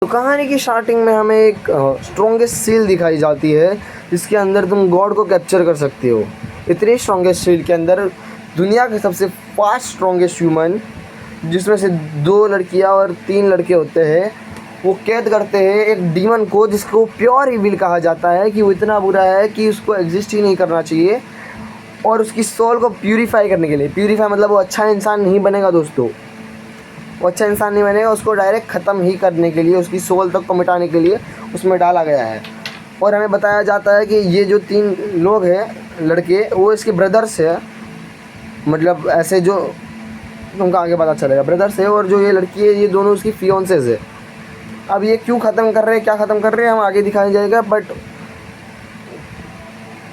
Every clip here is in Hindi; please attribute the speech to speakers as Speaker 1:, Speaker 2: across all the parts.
Speaker 1: तो कहानी की स्टार्टिंग में हमें एक स्ट्रॉन्गेस्ट सील दिखाई जाती है जिसके अंदर तुम गॉड को कैप्चर कर सकते हो। इतनी स्ट्रॉन्गेस्ट सील के अंदर दुनिया के सबसे फास्ट स्ट्रॉन्गेस्ट ह्यूमन, जिसमें से 2 लड़कियां और 3 लड़के होते हैं, वो कैद करते हैं एक डीमन को जिसको प्योर इविल कहा जाता है कि वो इतना बुरा है कि उसको एग्जिस्ट ही नहीं करना चाहिए। और उसकी सोल को प्यूरीफाई करने के लिए, प्यूरीफाई मतलब वो अच्छा इंसान नहीं बनेगा दोस्तों, वो अच्छा इंसान नहीं बनेगा, उसको डायरेक्ट ख़त्म ही करने के लिए, उसकी सोल तक को मिटाने के लिए उसमें डाला गया है। और हमें बताया जाता है कि ये जो 3 लोग हैं लड़के, वो इसके ब्रदर्स है, मतलब ऐसे जो तुमको आगे पता चलेगा ब्रदर्स है। और जो ये लड़की है ये दोनों उसकी फियोन्सेस है। अब ये क्यों ख़त्म कर रहे हैं, क्या ख़त्म कर रहे हैं, हम आगे दिखाया जाएगा। बट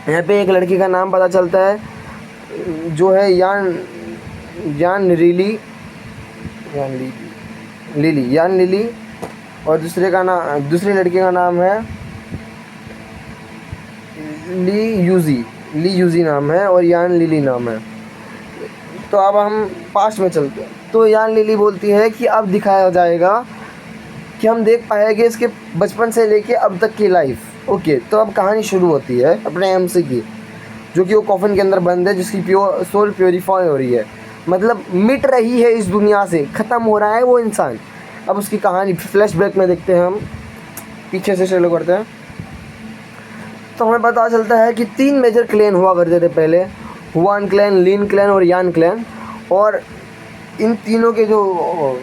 Speaker 1: यहाँ पे एक लड़की का नाम पता चलता है जो है यान लिली, और दूसरी लड़की का नाम है ली यूजी नाम है, और यान लिली नाम है। तो अब हम पास्ट में चलते हैं। तो यान लिली बोलती है कि अब दिखाया जाएगा कि हम देख पाएंगे इसके बचपन से लेके अब तक की लाइफ। ओके, तो अब कहानी शुरू होती है अपने एमसी की, जो कि वो कॉफिन के अंदर बंद है, जिसकी सोल प्योरीफाई हो रही है, मतलब मिट रही है इस दुनिया से, ख़त्म हो रहा है वो इंसान। अब उसकी कहानी फ्लैशबैक में देखते हैं, हम पीछे से चलो करते हैं। तो हमें पता चलता है कि 3 मेजर क्लैन हुआ करते थे पहले, हुआन क्लैन, लिन क्लैन और यान क्लैन। और इन तीनों के जो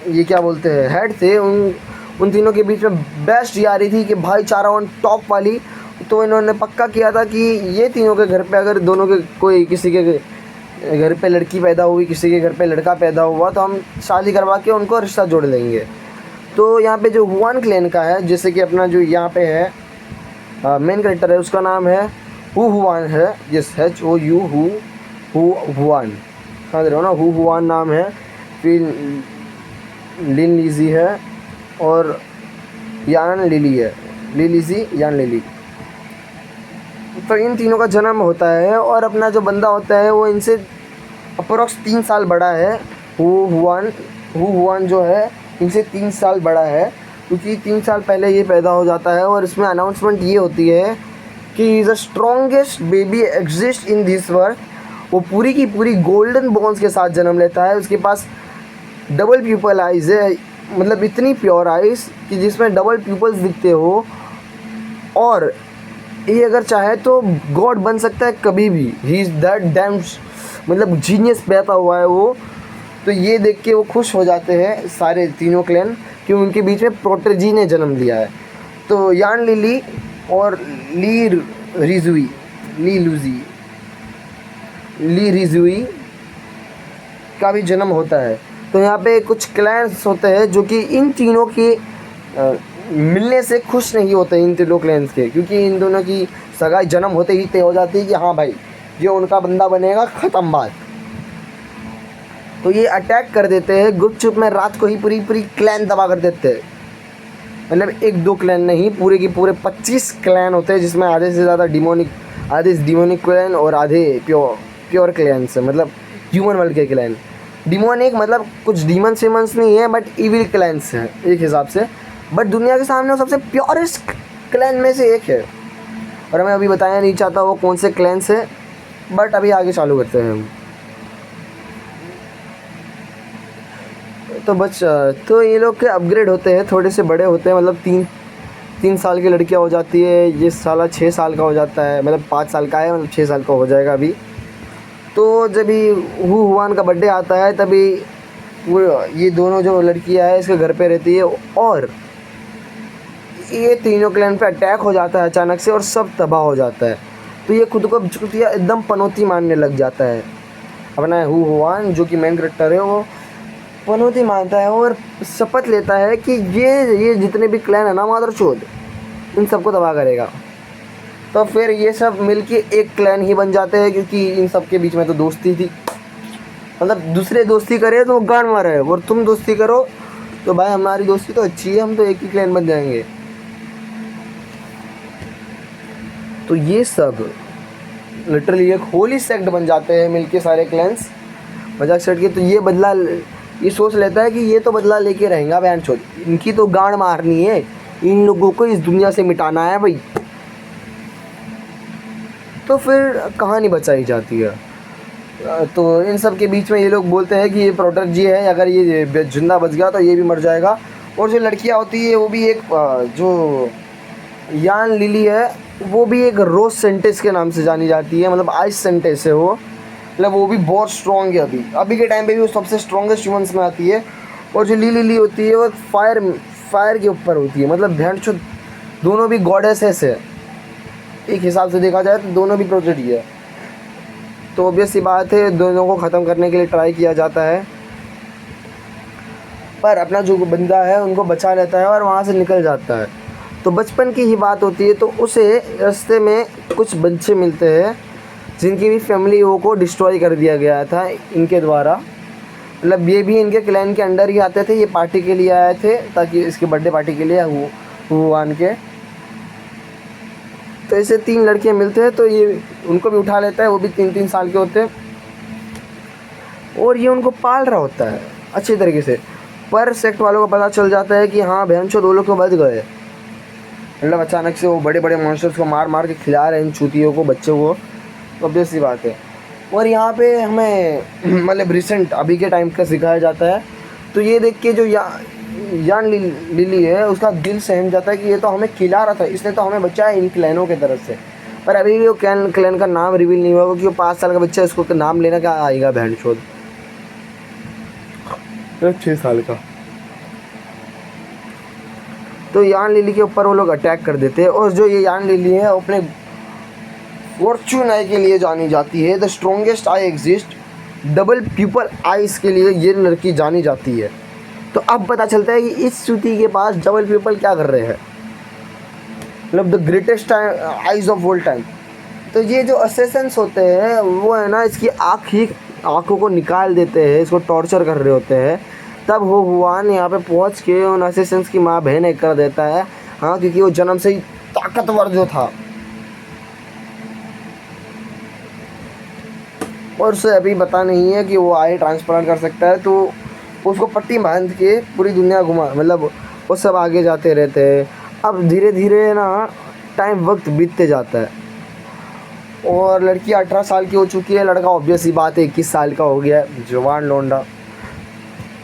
Speaker 1: ये क्या बोलते हैं हेड थे, उन तीनों के बीच में बेस्ट यारी थी कि भाईचारा ऑन टॉप वाली। तो इन्होंने पक्का किया था कि ये तीनों के घर पे अगर दोनों के कोई किसी के घर पे लड़की पैदा हुई, किसी के घर पे लड़का पैदा हुआ, तो हम शादी करवा के उनको रिश्ता जोड़ लेंगे। तो यहाँ पे जो हुआन क्लैन का है, जैसे कि अपना जो यहाँ पे है मेन कैरेक्टर है, उसका नाम है हुआन है, यस HOU हुआन, समझ रहे हो ना, हुआन नाम है। फिर लिन लीजी है और यान लिली है, लीजी यान लिली। तो इन तीनों का जन्म होता है, और अपना जो बंदा होता है वो इनसे अप्रोक्स 3 साल बड़ा है। हुआन जो है इनसे 3 साल बड़ा है, क्योंकि 3 साल पहले ये पैदा हो जाता है। और इसमें अनाउंसमेंट ये होती है कि is the strongest baby exist in this world. वो पूरी की पूरी गोल्डन बोन्स के साथ जन्म लेता है। उसके पास डबल प्यूपल आइज़ है, मतलब इतनी प्योर आइज़ कि जिसमें डबल प्यूपल्स दिखते हो। और ये अगर चाहे तो गॉड बन सकता है कभी भी, ही इज़ दैट डैम, मतलब जीनियस पैदा हुआ है वो। तो ये देख के वो खुश हो जाते हैं सारे तीनों क्लैन कि उनके बीच में प्रोटेजी ने जन्म लिया है। तो यान लिली और ली रिजुई का भी जन्म होता है। तो यहाँ पे कुछ क्लैन्स होते हैं जो कि इन तीनों के मिलने से खुश नहीं होते, इन तीनों क्लैन्स के, क्योंकि इन दोनों की सगाई जन्म होते ही तय हो जाती है कि हाँ भाई ये उनका बंदा बनेगा, ख़त्म बात। तो ये अटैक कर देते हैं गुपचुप में, रात को ही पूरी क्लैन दबा कर देते हैं। मतलब 1-2 क्लैन नहीं, पूरे के पूरे 25 क्लैन होते हैं, जिसमें आधे से ज़्यादा डिमोनिक क्लैन और आधे प्योर क्लैन्स है, मतलब ह्यूमन वर्ल्ड के क्लैन। डिमोनिक मतलब कुछ डीमन सीमंस नहीं है, बट इविल क्लैन्स हैं एक हिसाब से। बट दुनिया के सामने वो सबसे प्योरेस्ट क्लैन में से एक है, और मैं अभी बताया नहीं चाहता वो कौन से क्लैन्स है, बट अभी आगे चालू करते हैं हम। तो ये लोग के अपग्रेड होते हैं, थोड़े से बड़े होते हैं, मतलब 3 साल की लड़कियां हो जाती है, ये साला 6 साल का हो जाता है, मतलब 5 साल का है, मतलब 6 साल का हो जाएगा अभी। तो जब ही हुआन का बर्थडे आता है, तभी वो ये दोनों जो लड़कियां हैं इसके घर पे रहती है, और ये तीनों क्लैन पे अटैक हो जाता है अचानक से, और सब तबाह हो जाता है। तो ये खुद को एकदम पनौती मानने लग जाता है। अपना हुआन जो कि मेन कैरेक्टर है, वो पनौती मानता है और शपथ लेता है कि ये जितने भी क्लैन है ना मादरचोद, इन सबको तबाह करेगा। तो फिर ये सब मिलके एक क्लैन ही बन जाते हैं, क्योंकि इन सब के बीच में तो दोस्ती थी, मतलब दूसरे दोस्ती करे तो गांड मारे, और तुम दोस्ती करो तो भाई हमारी दोस्ती तो अच्छी है, हम तो एक ही क्लैन बन जाएंगे। तो ये सब लिटरली एक होली सेक्ट बन जाते हैं मिलके सारे क्लैन्स, मजाक सेट के। तो ये बदला ये सोच लेता है कि ये तो बदला लेके रहेगा बहन चोद, इनकी तो गांड मारनी है, इन लोगों को इस दुनिया से मिटाना है भाई। तो फिर कहानी बचाई जाती है। तो इन सब के बीच में ये लोग बोलते हैं कि ये प्रोडक्ट जी है, अगर ये जिंदा बच गया तो ये भी मर जाएगा। और जो लड़कियां होती है वो भी एक जो यान लिली है वो भी एक रोज सेंटेस के नाम से जानी जाती है, मतलब आइस सेंटेस है वो, मतलब वो भी बहुत स्ट्रॉन्ग है। अभी के टाइम पे भी वो सबसे स्ट्रॉन्गेस्ट ह्यूमंस में आती है। और जो लिली होती है वो फायर के ऊपर होती है, मतलब ध्यान छो दोनों भी गॉडेसेस है, एक हिसाब से देखा जाए तो दोनों भी प्रोजेक्ट ही है। तो ऑब्वियस सी बात है दोनों को ख़त्म करने के लिए ट्राई किया जाता है, पर अपना जो बंदा है उनको बचा लेता है और वहाँ से निकल जाता है। तो बचपन की ही बात होती है, तो उसे रास्ते में कुछ बच्चे मिलते हैं जिनकी भी फैमिलियों को डिस्ट्रॉय कर दिया गया था इनके द्वारा, मतलब ये भी इनके क्लैन के अंडर ही आते थे। ये पार्टी के लिए आए थे ताकि इसके बर्थडे पार्टी के लिए हुआन के। तो ऐसे 3 लड़के मिलते हैं, तो ये उनको भी उठा लेता है, वो भी 3-3 साल के होते हैं और ये उनको पाल रहा होता है अच्छी तरीके से। पर सेक्ट वालों को पता चल जाता है कि हाँ बहनचोद 2 लोग तो बच गए, मतलब अचानक से वो बड़े बड़े मॉन्स्टर्स को मार मार के खिला रहे हैं इन चूतियों को, बच्चों को। ऑब्वियस सी बात है। और यहाँ पे हमें मतलब रिसेंट अभी के टाइम का सिखाया जाता है। तो ये देख के जो यान लिली है उसका दिल सहम जाता है कि ये तो हमें खिला रहा था, इसने तो हमें बचाया इन क्लैनों की तरफ से। पर अभी भी वो क्लैन का नाम रिवील नहीं हुआ, क्योंकि वो 5 साल का बच्चा है, उसको नाम लेना क्या आएगा बहन चोद, 6 साल का। तो यान लिली के ऊपर वो लोग अटैक कर देते हैं। और जो ये यान लिली है वो अपने फॉर्चून आई के लिए जानी जाती है, the strongest eye exist, double pupil eyes के लिए ये लड़की जानी जाती है। तो अब पता चलता है कि इस चूती के पास डबल प्यूपल क्या कर रहे हैं, मतलब the greatest eyes of all time. तो ये जो असेसेंस होते हैं वो है ना, इसकी आँखों को निकाल देते हैं, इसको टॉर्चर कर रहे होते हैं। तब वो हुआन यहाँ पे पहुँच के उन असेसेंस की माँ बहन एक कर देता है। हाँ, क्योंकि वो जन्म से ही ताकतवर जो था और उसे अभी पता नहीं है कि वो आई ट्रांसप्लांट कर सकता है। तो उसको पट्टी बांध के पूरी दुनिया घुमा, मतलब वो सब आगे जाते रहते हैं। अब धीरे धीरे ना टाइम वक्त बीतते जाता है और लड़की 18 साल की हो चुकी है, लड़का ऑब्वियस ही बात है 21 साल का हो गया है, जवान लौंडा।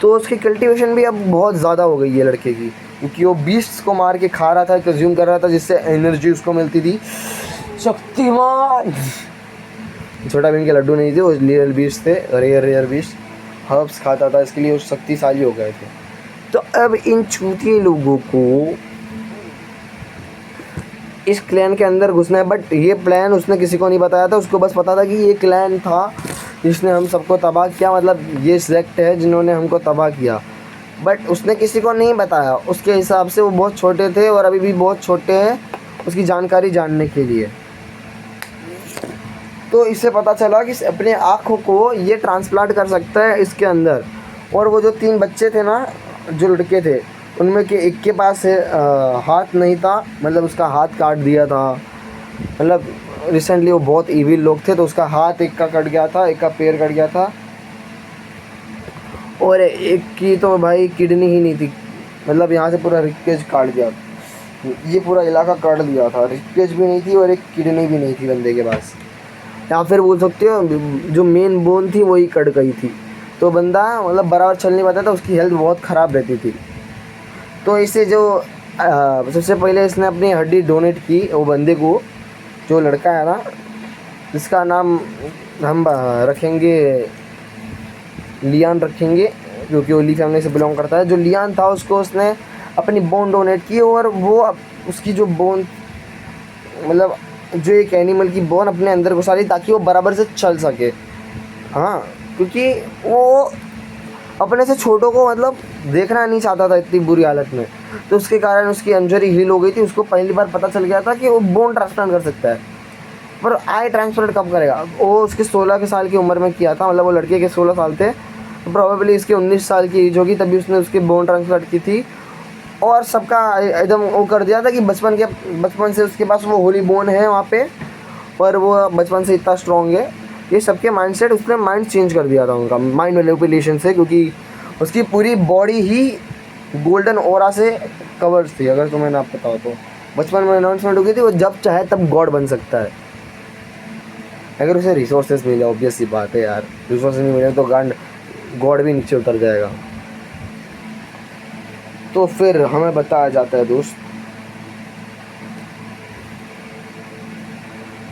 Speaker 1: तो उसकी कल्टीवेशन भी अब बहुत ज़्यादा हो गई है लड़के की, क्योंकि वो बीस्ट्स को मार के खा रहा था, कंज्यूम कर रहा था, जिससे एनर्जी उसको मिलती थी। शक्तिमान छोटा भीम के लड्डू नहीं थे, वो रियल बीस्ट थे, रेयर बीस्ट, हर्ब्स खाता था, इसके लिए वो शक्तिशाली हो गए थे। तो अब इन चूतिए लोगों को इस क्लैन के अंदर घुसना है, बट ये प्लान उसने किसी को नहीं बताया था। उसको बस पता था कि ये क्लैन था जिसने हम सबको तबाह किया, मतलब ये सेक्ट है जिन्होंने हमको तबाह किया, बट उसने किसी को नहीं बताया। उसके हिसाब से वो बहुत छोटे थे और अभी भी बहुत छोटे हैं उसकी जानकारी जानने के लिए। तो इससे पता चला कि अपने आँखों को ये ट्रांसप्लांट कर सकता है इसके अंदर। और वो जो 3 बच्चे थे ना, जो लड़के थे, उनमें के एक के पास हाथ नहीं था, मतलब उसका हाथ काट दिया था। मतलब रिसेंटली वो बहुत इविल लोग थे, तो उसका हाथ एक का कट गया था, एक का पैर कट गया था, और एक की तो भाई किडनी ही नहीं थी, मतलब यहाँ से पूरा रिक्केज काट दिया, ये पूरा इलाका काट दिया था। रिक्केज भी नहीं थी और एक किडनी भी नहीं थी बंदे के पास, या फिर बोल सकते हो जो मेन बोन थी वही कट गई थी। तो बंदा मतलब बराबर चल नहीं पाता था, उसकी हेल्थ बहुत ख़राब रहती थी। तो इसे जो सबसे पहले इसने अपनी हड्डी डोनेट की वो बंदे को, जो लड़का है ना, जिसका नाम हम रखेंगे लियान रखेंगे, क्योंकि वो ली फैमिली से बिलोंग करता है। जो लियान था उसको उसने अपनी बोन डोनेट की, और वो उसकी जो बोन, मतलब जो एक एनिमल की बोन अपने अंदर घुसा ली ताकि वो बराबर से चल सके। हाँ, क्योंकि वो अपने से छोटों को मतलब देखना नहीं चाहता था इतनी बुरी हालत में, तो उसके कारण उसकी इंजरी हील हो गई थी। उसको पहली बार पता चल गया था कि वो बोन ट्रांसप्लांट कर सकता है, पर आई ट्रांसप्लांट कब करेगा। वो उसके 16 साल की उम्र में किया था, मतलब वो लड़के के 16 साल थे, तो प्रॉबेबली इसके 19 साल की एज होगी तभी उसने उसकी बोन ट्रांसप्लांट की थी। और सबका एकदम वो कर दिया था कि बचपन से उसके पास वो होली बोन है वहाँ पे, और वो बचपन से इतना स्ट्रॉन्ग है। ये सबके माइंडसेट, उसने माइंड चेंज कर दिया था उनका, माइंड मैनिपुलेशन से, क्योंकि उसकी पूरी बॉडी ही गोल्डन ऑरा से कवर थी। अगर तुम्हें ना पता हो तो बचपन में अनाउंसमेंट हो गई थी वो जब चाहे तब गॉड बन सकता है, अगर उसे रिसोर्सेज मिले। ऑब्वियस सी बात है यार, रिसोर्सेज नहीं मिले तो गॉड भी नीचे उतर जाएगा। तो फिर हमें बताया जाता है दोस्त,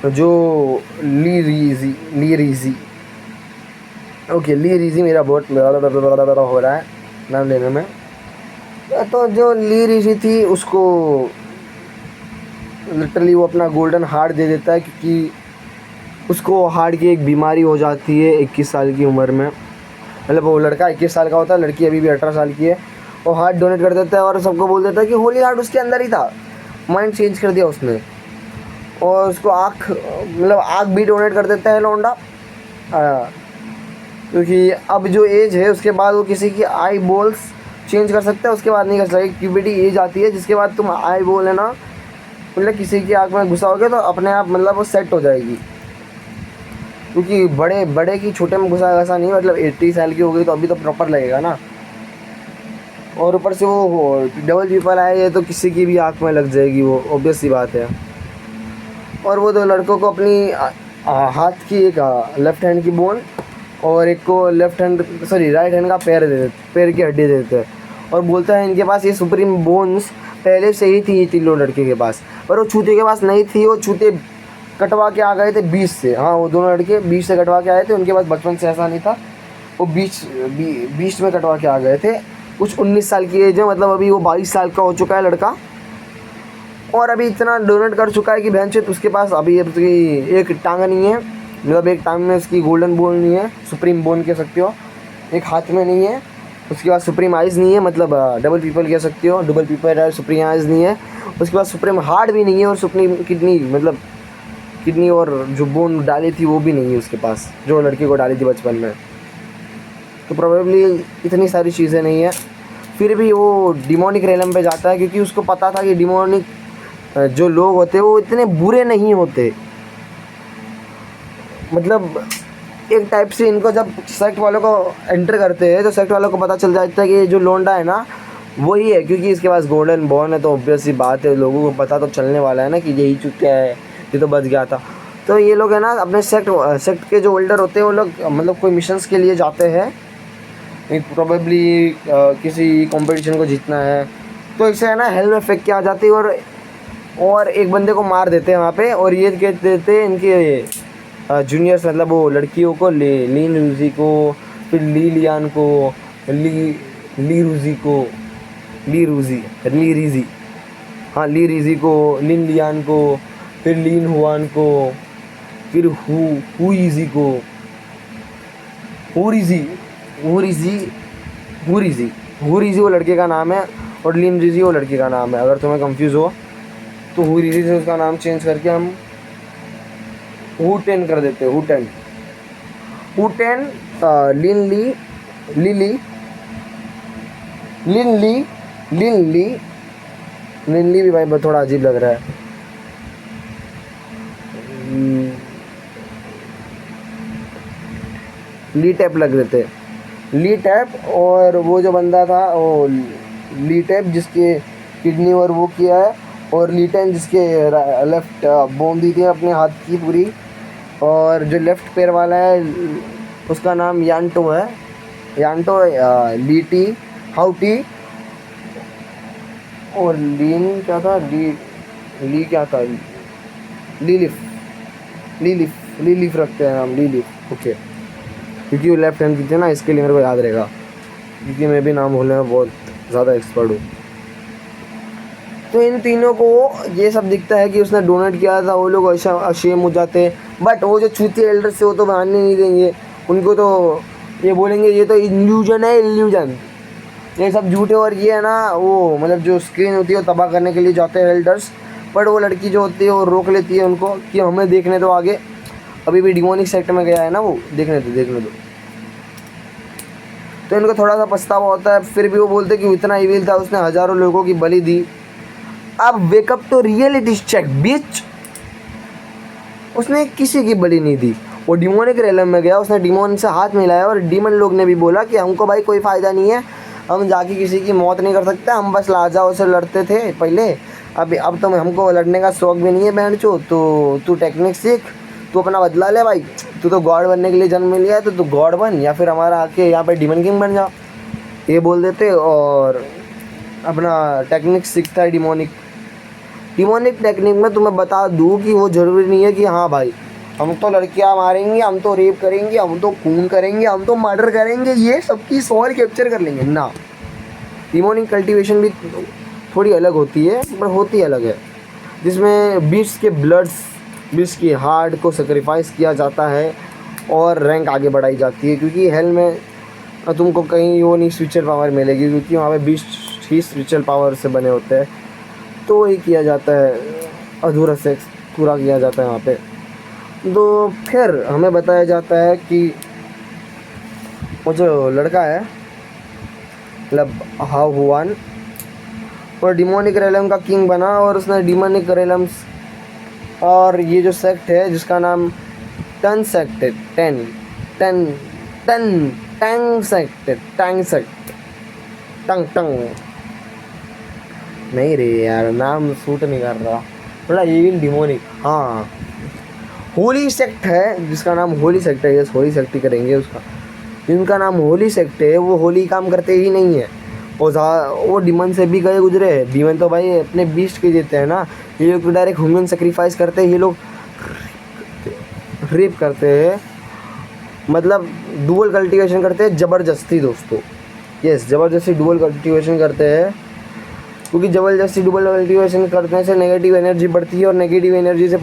Speaker 1: जो ली रीजी ओके, ली रीजी मेरा बहुत हो रहा है नाम लेने में। तो जो ली रीजी थी उसको लिटरली वो अपना गोल्डन हार्ट दे देता है, क्योंकि उसको हार्ट की एक बीमारी हो जाती है 21 साल की उम्र में। मतलब वो लड़का 21 साल का होता है, लड़की अभी भी 18 साल की है। वो हार्ट डोनेट कर देता है और सबको बोल देता है कि होली हार्ट उसके अंदर ही था, माइंड चेंज कर दिया उसने। और उसको आँख भी डोनेट कर देता है लौंडा, क्योंकि अब जो एज है उसके बाद वो किसी की आई बॉल्स चेंज कर सकता है, उसके बाद नहीं कर सकता। क्यूबिटी एज आती है जिसके बाद तुम आई बॉल है ना, मतलब किसी की आँख में घुसाओगे तो अपने आप मतलब वो सेट हो जाएगी। क्योंकि बड़े की छोटे में घुसा नहीं, मतलब 80 साल की हो गई तो अभी तो प्रॉपर लगेगा ना। और ऊपर से वो डबल पीपल आए है तो किसी की भी आँख में लग जाएगी, वो ऑब्वियस सी बात है। और वो दो लड़कों को अपनी हाथ की एक लेफ्ट हैंड की बोन और एक को राइट हैंड का पैर की हड्डी देते हैं। और बोलता है इनके पास ये सुप्रीम बोन्स पहले से ही थी तीनों लड़के के पास, पर वो छूते के पास नहीं थी। वो छूते कटवा के आ गए थे 20 से। हाँ, वो दोनों लड़के 20 से कटवा के आए थे, उनके पास बचपन से ऐसा नहीं था। वो 20 में कटवा के आ गए थे। कुछ 19 साल की एज है, मतलब अभी वो 22 साल का हो चुका है लड़का। और अभी इतना डोनेट कर चुका है कि भैंस उसके पास अभी एक टांग नहीं है, मतलब एक टांग में उसकी गोल्डन बोन नहीं है, सुप्रीम बोन कह सकते हो। एक हाथ में नहीं है, उसके पास सुप्रीम आइज़ नहीं है, मतलब डबल पीपल कह सकते हो, डबल पीपल है, सुप्रीम आइज़ नहीं है। उसके पास सुप्रीम हार्ट भी नहीं है, और सुप्रीम किडनी, मतलब किडनी और जो बोन डाली थी वो भी नहीं है उसके पास, जो लड़के को डाली थी बचपन में। तो प्रोबेबली इतनी सारी चीज़ें नहीं है। फिर भी वो डिमोनिक रेलम पे जाता है, क्योंकि उसको पता था कि डिमोनिक जो लोग होते हैं वो इतने बुरे नहीं होते। मतलब एक टाइप से इनको जब सेक्ट वालों को एंटर करते हैं तो सेक्ट वालों को पता चल जाता है कि जो लोंडा है ना वही है, क्योंकि इसके पास गोल्डन बॉर्न है। तो ऑब्वियस सी बात है, लोगों को पता तो चलने वाला है ना कि यही चुका है, ये तो बच गया था। तो ये लोग है ना अपने सेक्ट के जो होल्डर होते हैं वो लोग मतलब कोई मिशंस के लिए जाते हैं, प्रोबेबली किसी कंपटीशन को जीतना है, तो इसे है ना हेल में फेंक के आ जाती है और एक बंदे को मार देते हैं वहाँ पे। और ये कहते थे इनके जूनियर्स, मतलब वो लड़कियों को लीन रूजी को, फिर ली लियान को, ली रूजी को, ली रीजी, हाँ ली रीजी को, लिन लियान को, फिर लीन हुआन को, फिर हुईजी को, हुरीजी वो लड़के का नाम है और लिन रीजी वो लड़की का नाम है। अगर तुम्हें कंफ्यूज हो तो हुरीजी से उसका नाम चेंज करके हम हुटेन कर देते हैं। हुटेन लिन ली भी भाई थोड़ा अजीब लग रहा है। ली टैप लग देते, ली टैप। और वो जो बंदा था वो ली टैप जिसके किडनी और वो किया है, और ली टेन जिसके लेफ्ट बोन दी थी अपने हाथ की पूरी। और जो लेफ्ट पैर वाला है उसका नाम यान्टो है, यान्टो, लीटी, हाउटी, और लीन क्या था, ली क्या था, लीलिफ रखते हैं हम, लीलिफ। ओके, क्योंकि वो लेफ्ट हैंड की थी ना, इसके लिए मेरे को याद रहेगा, क्योंकि मैं भी नाम भूलने में बहुत ज़्यादा एक्सपर्ट हूँ। तो इन तीनों को ये सब दिखता है कि उसने डोनेट किया था, वो लोग ऐसा अशेम हो जाते हैं। बट वो जो छूती एल्डर से वो तो मानने नहीं देंगे, उनको तो ये बोलेंगे ये तो इल्यूजन है, इल्यूजन, ये सब झूठे। और ये है ना वो मतलब जो स्क्रीन होती है वो तबाह करने के लिए जाते हैं एल्डर्स। बट वो लड़की जो होती है वो रोक लेती है उनको कि हमें देखने दो आगे, अभी भी डिमोनिक सेक्टर में गया है ना वो, देखने दो। तो इनको थोड़ा सा पछतावा होता है, फिर भी वो बोलते कि इतना इविल था, उसने हज़ारों लोगों की बलि दी। अब वेकअप तो रियलिटी चेक बिच, उसने किसी की बलि नहीं दी, वो डिमोनिक रेलम में गया, उसने डीमन से हाथ मिलाया और डीमन लोग ने भी बोला कि हमको भाई कोई फ़ायदा नहीं है, हम जाके किसी की मौत नहीं कर सकते, हम बस लाजाओ से लड़ते थे पहले, अब तो हमको लड़ने का शौक़ भी नहीं है बहनचो, तो तू टेक्निक सीख, तू अपना बदला ले भाई, तू तो गॉड बनने के लिए जन्म लिया है तो तू गॉड बन, या फिर हमारा आके यहाँ पे डीमन किंग बन जा, ये बोल देते। और अपना टेक्निक सीखता है डिमोनिक टेक्निक में तुम्हें बता दूँ कि वो ज़रूरी नहीं है कि हाँ भाई हम तो लड़कियां मारेंगे, हम तो रेप करेंगे, हम तो खून करेंगे, हम तो मर्डर करेंगे, ये सबकी सोल कैप्चर कर लेंगे ना। डिमोनिक कल्टीवेशन भी थोड़ी अलग होती है, पर होती अलग है, जिसमें बीस्ट के ब्लड्स, बीस्ट की हार्ट को सेक्रीफाइस किया जाता है और रैंक आगे बढ़ाई जाती है, क्योंकि हेल में तुमको कहीं वो नहीं स्पिरिचुअल पावर मिलेगी, क्योंकि वहाँ पे बीस्ट ही स्पिरिचुअल पावर से बने होते हैं, तो वही किया जाता है, अधूरा सेक्स पूरा किया जाता है वहाँ पे। तो फिर हमें बताया जाता है कि वो जो लड़का है मतलब हाउ हुआन, और डिमोनिक रेलम का किंग बना, और उसने डिमोनिक रेलम्स और ये जो सेक्ट है जिसका नाम टन सेक्ट है, टंग सेक्ट, टंग नहीं रे यार, नाम सूट नहीं कर रहा, थोड़ा इविल डिमोनिक, हाँ होली सेक्ट है जिसका नाम होली सेक्ट है, यस होली सेक्ट ही करेंगे उसका, जिनका नाम होली सेक्ट है वो होली काम करते ही नहीं है, वो डिमन से भी गए गुजरे हैं, डिमन तो भाई अपने बीस्ट के देते हैं ना, ये लोग तो डायरेक्ट ह्यूमन सेक्रीफाइस करते हैं, ये लोग रेप करते हैं, मतलब डुअल कल्टीवेशन करते हैं ज़बरदस्ती दोस्तों, यस ज़बरदस्ती डुअल कल्टीवेशन करते हैं, क्योंकि ज़बरदस्ती डुअल कल्टीवेशन करने से नेगेटिव एनर्जी बढ़ती है, और नेगेटिव एनर्जी से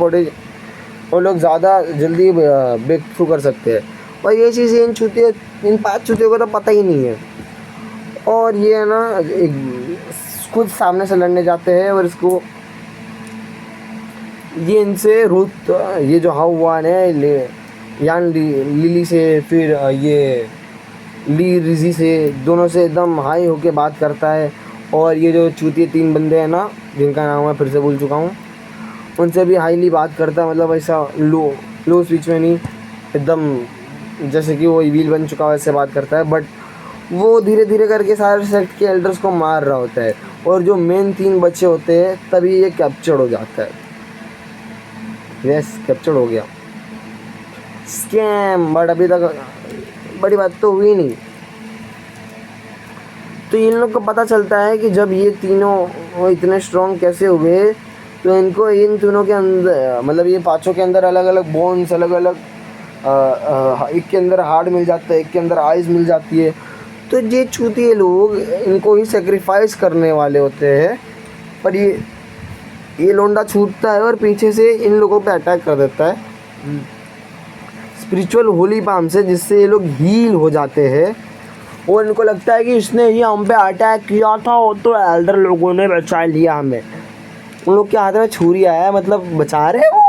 Speaker 1: वो लोग ज़्यादा जल्दी ब्रेक थ्रू कर सकते हैं, और ये चीज़ इन 5 चूतियों को तो पता ही नहीं है, और ये है ना खुद सामने से लड़ने जाते हैं, और इसको ये इनसे रूथ, ये जो हाउवान है यान लिली से, फिर ये ली रिजी से, दोनों से एकदम हाई होके बात करता है, और ये जो चूतिए 3 बंदे हैं ना जिनका नाम मैं फिर से भूल चुका हूँ, उनसे भी हाईली बात करता है, मतलब ऐसा लो स्पीच में नहीं, एकदम जैसे कि वो इविल बन चुका वैसे बात करता है, बट वो धीरे धीरे करके सारे सेक्ट के एल्डर्स को मार रहा होता है, और जो मेन 3 बच्चे होते हैं तभी ये कैप्चर हो जाता है, यस कैप्चर हो गया, स्कैम, बट अभी तक बड़ी बात तो हुई नहीं। तो इन लोग को पता चलता है कि जब ये तीनों इतने स्ट्रॉन्ग कैसे हुए, तो इनको इन तीनों के अंदर, मतलब ये 5 के अंदर अलग अलग बोन्स, अलग अलग एक के अंदर हार्ट मिल जाता है, एक के अंदर आइज़ मिल जाती है, तो ये चूतिए लोग इनको ही सेक्रीफाइस करने वाले होते हैं, पर ये लोंडा छूटता है और पीछे से इन लोगों पे अटैक कर देता है स्पिरिचुअल होली पाम से, जिससे ये लोग हील हो जाते हैं, और इनको लगता है कि इसने ही हम पे अटैक किया था, और तो एल्डर लोगों ने बचा लिया हमें, उन लोग के हाथ में छुरी आया, मतलब बचा रहे वो,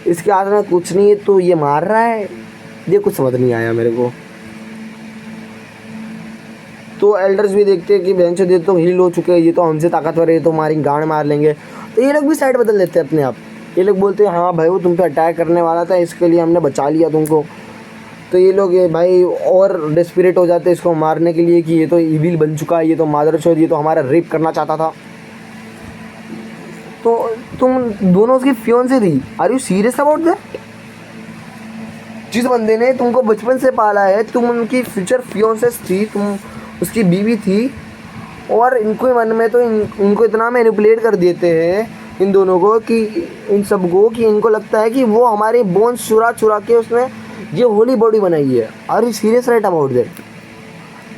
Speaker 1: इसके हाथ में कुछ नहीं है तो ये मार रहा है, ये कुछ समझ नहीं आया मेरे को। तो एल्डर्स भी देखते हैं कि बेंच ये तो हील हो चुके हैं, ये तो हमसे ताकतवर है, ये तो हमारी गांड मार लेंगे, तो ये लोग भी साइड बदल लेते हैं अपने आप, ये लोग बोलते हैं हाँ भाई वो तुम पे अटैक करने वाला था, इसके लिए हमने बचा लिया तुमको, तो ये लोग भाई और डेस्परेट हो जाते हैं इसको मारने के लिए कि ये तो इविल बन चुका है, ये तो मादरचोद, ये तो हमारा रेप करना चाहता था। तो तुम दोनों उसकी फियोंसे थी, are you serious about that? जिस बंदे ने तुमको बचपन से पाला है, तुम उनकी फ्यूचर फियोंसेस थी, तुम उसकी बीवी थी, और इनको मन में तो इनको इतना मैनिपुलेट कर देते हैं इन दोनों को, कि इन सबको, कि इनको लगता है कि वो हमारे बोन्स चुरा के उसने ये होली बॉडी बनाई है। Are you serious right about that?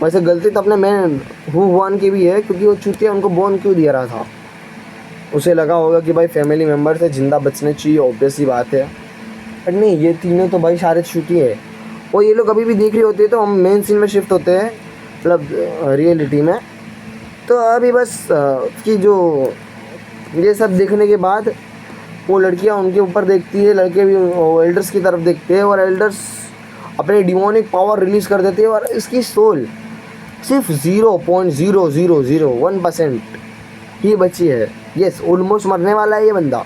Speaker 1: वैसे गलती तो अपने मैन हुआन की भी है, क्योंकि वो चूतिया उनको बोन क्यों दिया रहा था, उसे लगा होगा कि भाई फैमिली मेम्बर से ज़िंदा बचने चाहिए, ऑब्वियस सी बात है, बट नहीं, ये तीनों तो भाई सारे चूतिए है, और ये लोग अभी भी देख रहे होते हैं, तो हम मेन सीन में शिफ्ट होते हैं, मतलब रियलिटी में। तो अभी बस कि जो ये सब देखने के बाद वो लड़कियां उनके ऊपर देखती है, लड़के भी एल्डर्स की तरफ देखते हैं, और एल्डर्स अपने डिमोनिक पावर रिलीज़ कर देते हैं, और इसकी सोल सिर्फ 0.0001% ही बची है। यस, ऑलमोस्ट मरने वाला है ये बंदा,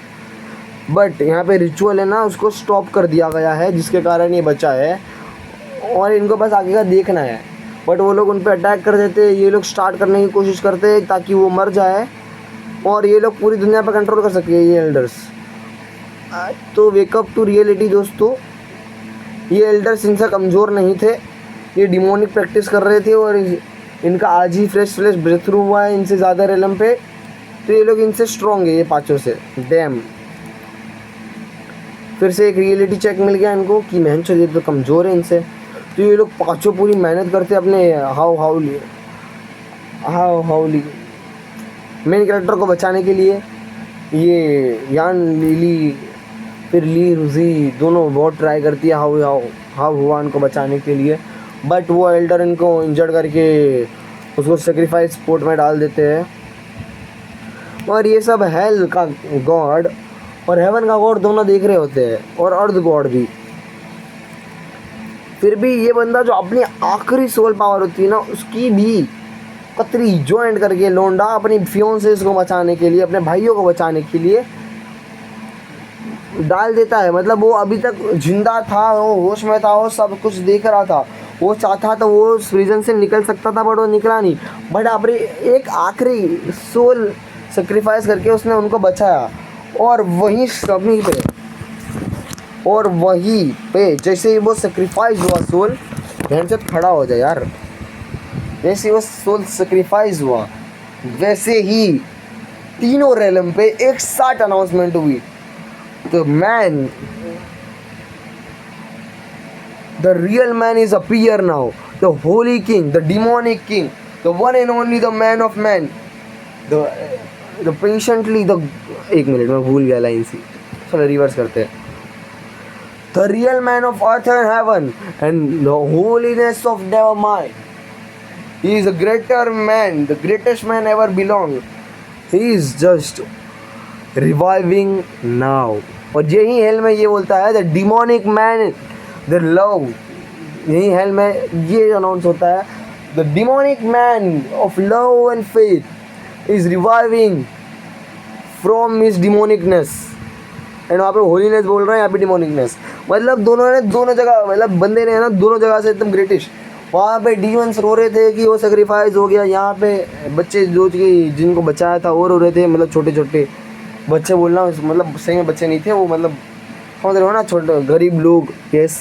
Speaker 1: बट यहाँ पे रिचुअल है ना, उसको स्टॉप कर दिया गया है, जिसके कारण ये बचा है और इनको बस आगे का देखना है। बट वो लोग उन पर अटैक कर देते हैं, ये लोग स्टार्ट करने की कोशिश करते हैं ताकि वो मर जाए और ये लोग पूरी दुनिया पर कंट्रोल कर सके, ये एल्डर्स। तो वेकअप टू रियलिटी दोस्तों, ये एल्डर्स इनसे कमज़ोर नहीं थे, ये डिमोनिक प्रैक्टिस कर रहे थे और इनका आज ही फ्रेश ब्रेक थ्रू हुआ है इनसे ज़्यादा रेलम पे, तो ये लोग इनसे स्ट्रॉन्ग है, ये पाँचों से। डैम, फिर से एक रियलिटी चेक मिल गया इनको कि मेहनत ये तो कमज़ोर है इनसे। तो ये लोग पाँचों पूरी मेहनत करते अपने हाउली मेन कैरेक्टर को बचाने के लिए। ये यान लिली फिर ली रुजी दोनों बहुत ट्राई करती है हाउ हुआन को बचाने के लिए, बट वो एल्डर इनको इंजर्ड करके उसको सेक्रीफाइस पोर्ट में डाल देते हैं। और ये सब हेल का गॉड और हेवन का गॉड दोनों देख रहे होते हैं और अर्थ गॉड भी। फिर भी ये बंदा जो अपनी आखिरी सोल पावर होती है ना, उसकी भी कतरी ज्वाइंट करके लोंडा अपनी फियोंसेस को बचाने के लिए, अपने भाइयों को बचाने के लिए डाल देता है। मतलब वो अभी तक जिंदा था, वो होश में था, वो सब कुछ देख रहा था, वो चाहता तो वो उस प्रिजन से निकल सकता था, बट वो निकला नहीं। बट अपनी एक आखिरी सोल सेक्रीफाइस करके उसने उनको बचाया। और वहीं पे जैसे ही वो सेक्रीफाइस हुआ सोल, ध्यान से खड़ा हो जाए यार, जैसे वो सोल सेक्रीफाइस हुआ वैसे ही तीनों रेलम पे एक साथ अनाउंसमेंट हुई। The man, the real man is appear now. The holy king, the demonic king, the one and only, the man of man. The patiently the एक मिनट में भूल गया लाइन सी, चलो रिवर्स करते हैं। The real man of earth and heaven and the holiness of never mind. He is a greater man, the greatest man ever belong. He is just reviving now. और यही हेल में ये बोलता है the demonic man the love, यही हेल में ये अनाउंस होता है the demonic man of love and faith is reviving from his demonicness. And वहाँ पे होलीनेस बोल रहा है, यहाँ पे डिमोनिकनेस। मतलब दोनों जगह, मतलब बंदे ने ना दोनों जगह से एकदम ग्रेटिश। वहाँ पे डीमंस रो रहे थे कि वो सेक्रीफाइस हो गया, यहाँ पे बच्चे जो कि जिनको बचाया था वो रो रहे थे, मतलब छोटे छोटे बच्चे बोलना, मतलब सही में बच्चे नहीं थे वो, मतलब समझ रहे हो ना, छोटे गरीब लोग। यस,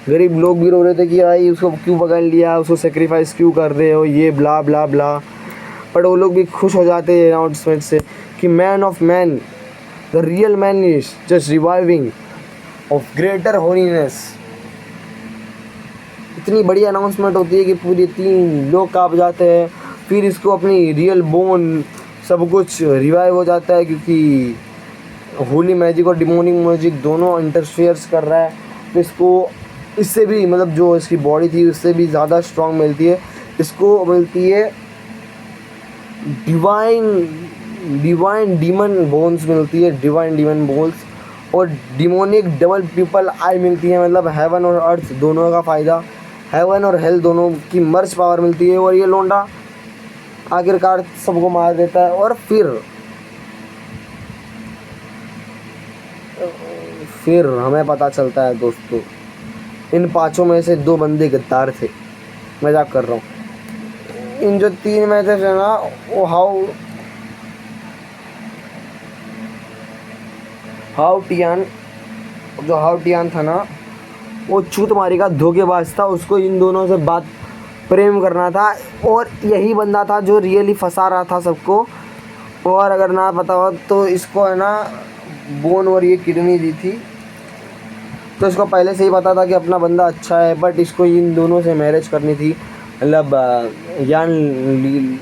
Speaker 1: गरीब लोग भी रो रहे थे कि भाई उसको क्यों पकड़ लिया, उसको सेक्रीफाइस क्यों कर रहे हो, ये ब्ला ब्ला ब्ला। बट वो लोग भी खुश हो जाते हैं अनाउंसमेंट से कि man of man, the real man is just reviving of greater holiness. इतनी बड़ी अनाउंसमेंट होती है कि पूरे 3 लोग काँप जाते हैं। फिर इसको अपनी रियल बोन सब कुछ रिवाइव हो जाता है, क्योंकि होली मैजिक और डिमोनिक मैजिक दोनों इंटरफेयर्स कर रहा है। तो इसको इससे भी, मतलब जो इसकी बॉडी थी उससे भी ज़्यादा स्ट्रॉन्ग मिलती है, इसको मिलती है डिवाइन डीमन बोन्स मिलती है, डिवाइन डीमन बोन्स, और डिमोनिक डबल पीपल आई मिलती है। मतलब हेवन और अर्थ दोनों का फ़ायदा, हेवन और हेल दोनों की मर्ज पावर मिलती है। और ये लोंडा आखिरकार सबको मार देता है। और फिर हमें पता चलता है दोस्तों, इन 5 में से 2 बंदे गद्दार थे, मजाक कर रहा हूँ। इन जो 3 में थे ना, वो हाउ टियान था ना, वो चूत मारी का धोखेबाज था, उसको इन दोनों से बात प्रेम करना था। और यही बंदा था जो रियली फंसा रहा था सबको। और अगर ना पता हो तो इसको है ना बोन और ये किडनी दी थी, तो इसको पहले से ही पता था कि अपना बंदा अच्छा है, बट इसको इन दोनों से मैरिज करनी थी। मतलब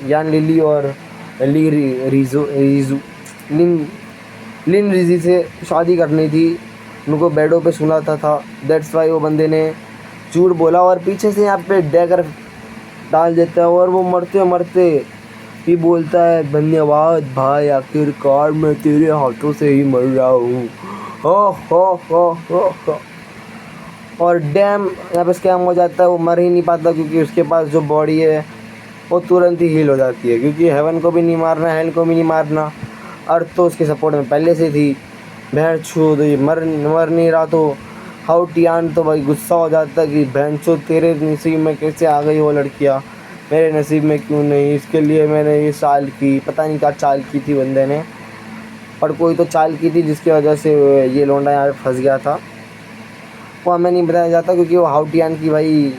Speaker 1: यान लिली और लिन रिजी से शादी करनी थी, उनको बेडों पे सुलाता था। दैट्स वाई वो बंदे ने झूठ बोला और पीछे से यहाँ पे डैगर डाल देता है। और वो मरते मरते ही बोलता है, धन्यवाद भाई, आखिरकार मैं तेरे हाथों से ही मर रहा हूँ। हो। और डैम, यहाँ पे स्कैम हो जाता है, वो मर ही नहीं पाता क्योंकि उसके पास जो बॉडी है वो तुरंत ही हील हो जाती है, क्योंकि हेवन को भी नहीं मारना, हेल को भी नहीं मारना, अर्थ तो उसके सपोर्ट में पहले से थी। भैंस छो तो ये मर मर नहीं रहा, तो हाउ टियान तो भाई गुस्सा हो जाता है कि बहन चो तेरे नसीब में कैसे आ गई वो लड़कियाँ, मेरे नसीब में क्यों नहीं। इसके लिए मैंने ये चाल की, पता नहीं क्या चाल की थी बंदे ने, पर कोई तो चाल की थी जिसकी वजह से ये लौंडा यहाँ फंस गया था। वो हमें नहीं बताया जाता क्योंकि वो हाउटियान की भाई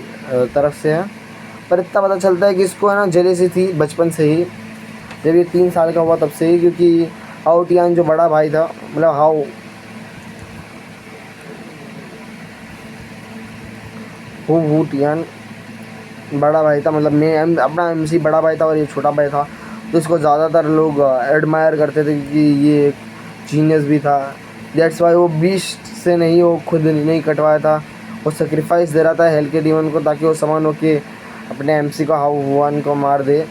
Speaker 1: तरफ से है। पर इतना पता चलता है कि इसको है ना जेलेसी थी बचपन से ही, जब ये 3 साल का हुआ तब से ही, क्योंकि हाउटियान जो बड़ा भाई था, मतलब हाउटियान बड़ा भाई था, मतलब मैं अपना MC बड़ा भाई था और ये छोटा भाई था, तो इसको ज़्यादातर लोग एडमायर करते थे क्योंकि ये जीनियस भी था। दैट्स वाई वो बीस्ट से नहीं, वो खुद नहीं कटवाया था, वो सेक्रीफाइस दे रहा था हेल के डीमन को ताकि वो समन हो के अपने MC को हाउवान को मार दे।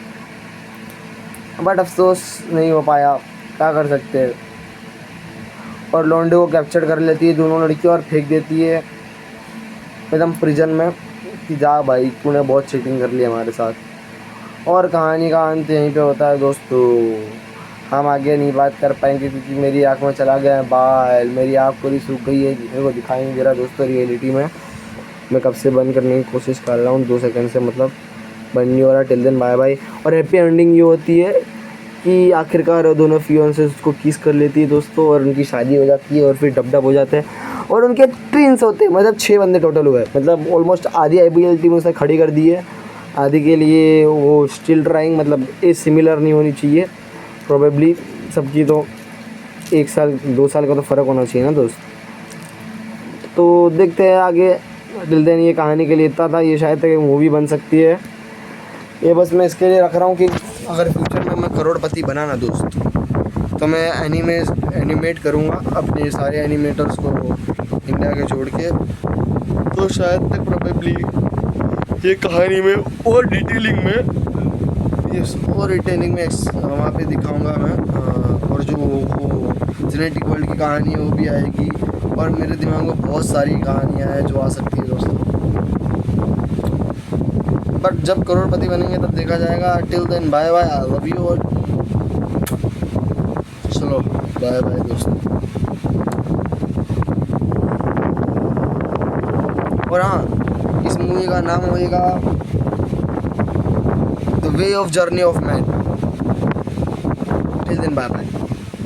Speaker 1: बट अफसोस नहीं हो पाया, क्या कर सकते हैं। और लॉन्डे को कैप्चर कर लेती है दोनों लड़कियों और फेंक देती है एकदम प्रिजन में कि जा भाई तूने बहुत चीटिंग कर ली हमारे साथ। और कहानी का अंत यहीं पे होता है दोस्तों। हम आगे नहीं बात कर पाएंगे क्योंकि मेरी आँख में चला गया है बाल, मेरी आँख पूरी सूख गई है, मेरे को दिखाई नहीं दे रहा दोस्तों रियलिटी में। मैं कब से बंद करने की कोशिश कर रहा हूँ, 2 सेकंड से, मतलब बंद नहीं हो रहा। Till then bye bye. और हैप्पी एंडिंग ये होती है कि आखिरकार दोनों फियोंसे उसको किस कर लेती है दोस्तों, और उनकी शादी हो जाती है और फिर डब हो जाते हैं और उनके ट्विंस होते हैं। मतलब 6 बंदे टोटल हुए, मतलब ऑलमोस्ट आधी IPL टीम उसे खड़ी कर दी है, आधी के लिए वो स्टिल ट्राइंग, मतलब एज सिमिलर नहीं होनी चाहिए प्रोबेबली सबकी, तो 1 साल 2 साल का तो फ़र्क होना चाहिए ना दोस्त। तो देखते हैं आगे। टिल देन ये कहानी के लिए इतना था, ये शायद तक एक मूवी बन सकती है। ये बस मैं इसके लिए रख रहा हूँ कि अगर फ्यूचर में मैं करोड़पति बना ना दोस्त, तो मैं एनिमेट करूँगा अपने सारे एनिमेटर्स को इंडिया के छोड़ के, तो शायद तक प्रोबेबली ये कहानी में और डिटेलिंग में वहाँ पे दिखाऊंगा मैं। और जो वो जेनेटिक वर्ल्ड की कहानी है वो भी आएगी, और मेरे दिमाग में बहुत सारी कहानियाँ हैं जो आ सकती है दोस्तों। बट जब करोड़पति बनेंगे तब देखा जाएगा। Till then bye bye, I love you. और चलो बाय बाय दोस्तों। और हाँ, इस मूवी का नाम होएगा the way of journey of man. Till then bye bye.